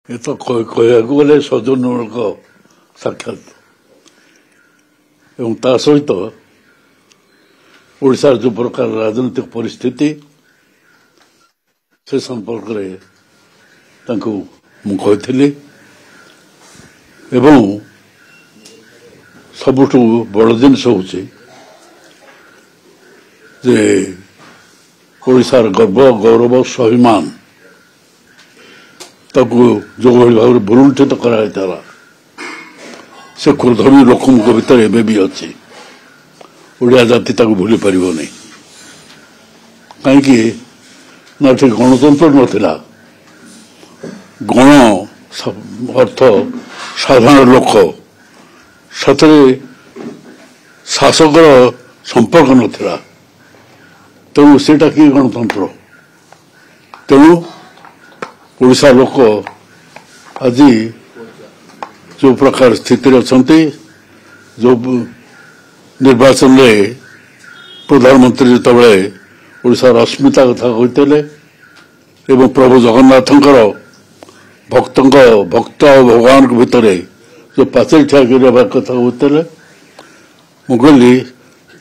ये तो कहू गले सौजन्यमूलक साक्षात एवं ता सहित ओडिशार जो प्रकार राजनीतिक परिस्थिति से संपर्क मुझे एवं सबुठ बड़ जिनस हूँ ओडिशार गर्व गौरव स्वाभिमान ताकू जो भाव में भुलुंठित कराइला से क्रोधमी लोक भीतर एवं भी अच्छी ओडिया जाति ताकू भूली पार नहीं कहीं ना गणतंत्र नाला गण अर्थ साधारण लोक साथ शासकर संपर्क नाला तेणु सेटा कि गणतंत्र तेणु ओडिशा लोक आज जो प्रकार स्थिति अच्छा जो निर्वाचन में प्रधानमंत्री जो ओडिशार अस्मिता कथा कहते एवं प्रभु जगन्नाथ भक्त और भगवान भितर जो पाचल ठिया करने कथा कहते मुझे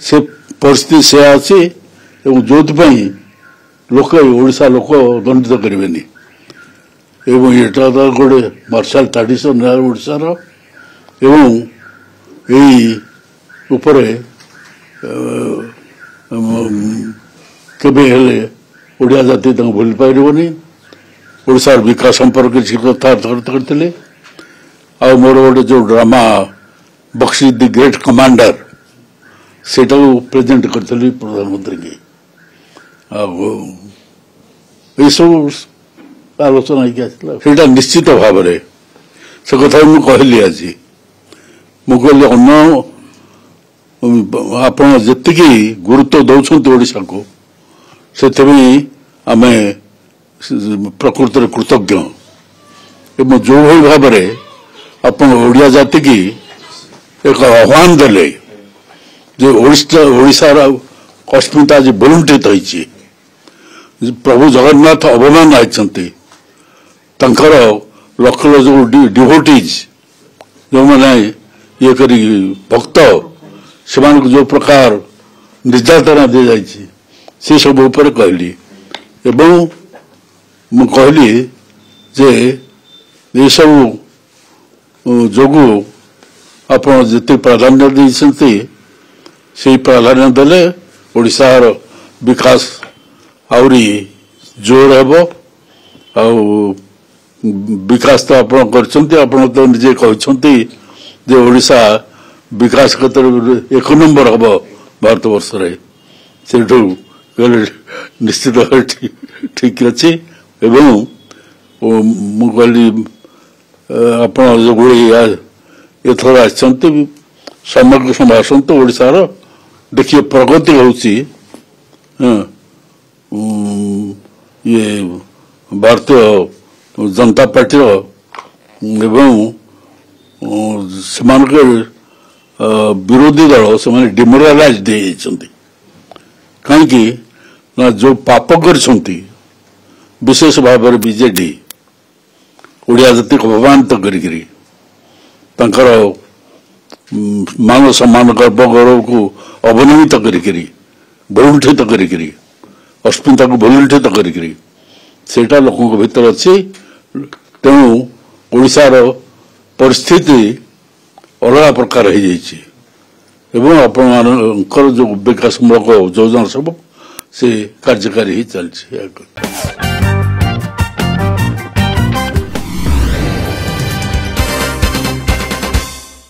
से परिस्थिति से अच्छी जो लोक ओडिशा लोक दंडित करें एवं यहाँ गोटे मार्शल ट्रेडिशन है ओडिशार एवं यही उपरे केबे हेले ओडिया जाति भूल पारनी ओडिशार विकास संपर्क कथाबार्ता करते आ मोर गोटे जो drama Buxi the great commander से प्रेजेंट करी प्रधानमंत्री की सब आलोचना होता निश्चित भाव से कथा मुझे कहली आज मुझे अन्न आप जी गुरुत्व दौरान ओडिशा को से आम प्रकृति कृतज्ञ एवं जो भाव में आप ओडिया जाति की एक आह्वान देले जो ओडिशार अस्मिता आज बुलुंठित होती प्रभु जगन्नाथ अवमान आइंट लक्ष जो डिवोटीज जो मैंने ये करी भक्त से जो प्रकार निर्यातना दी जाइए से सब उपर कहली एवं मु कहली जे ये सब जोगु आप जिते प्राधान्य देते से प्राधान्य देले ओडिशार विकास आउरी जोर हेब विकास तो आप तो निजे कहते जे ओडिशा विकास क्षेत्र एक नंबर हम भारत वर्ष से निश्चित ठीक अच्छी एवं मुझे आप जो एथर समग्र संभाषण तो ओडिशार देखिए प्रगति होची ये भारतीय जनता पार्टी एवं से विरोधी दल से डिमोरालाइज दे कहीं ना जो पाप कर विशेष भाव में बीजेडी ओडिया जाति को अपमानित कर मान सम्मान गर्व गौरव को अवनमित करुंठित कर अस्मिता को बुलुंठित कर लोकों भीतर अच्छी तेणु ओडिशार परिस्थिति अलग प्रकार हो जाइए आपण जो विकासमूलक योजना सब से कार्यकारी ही चलती।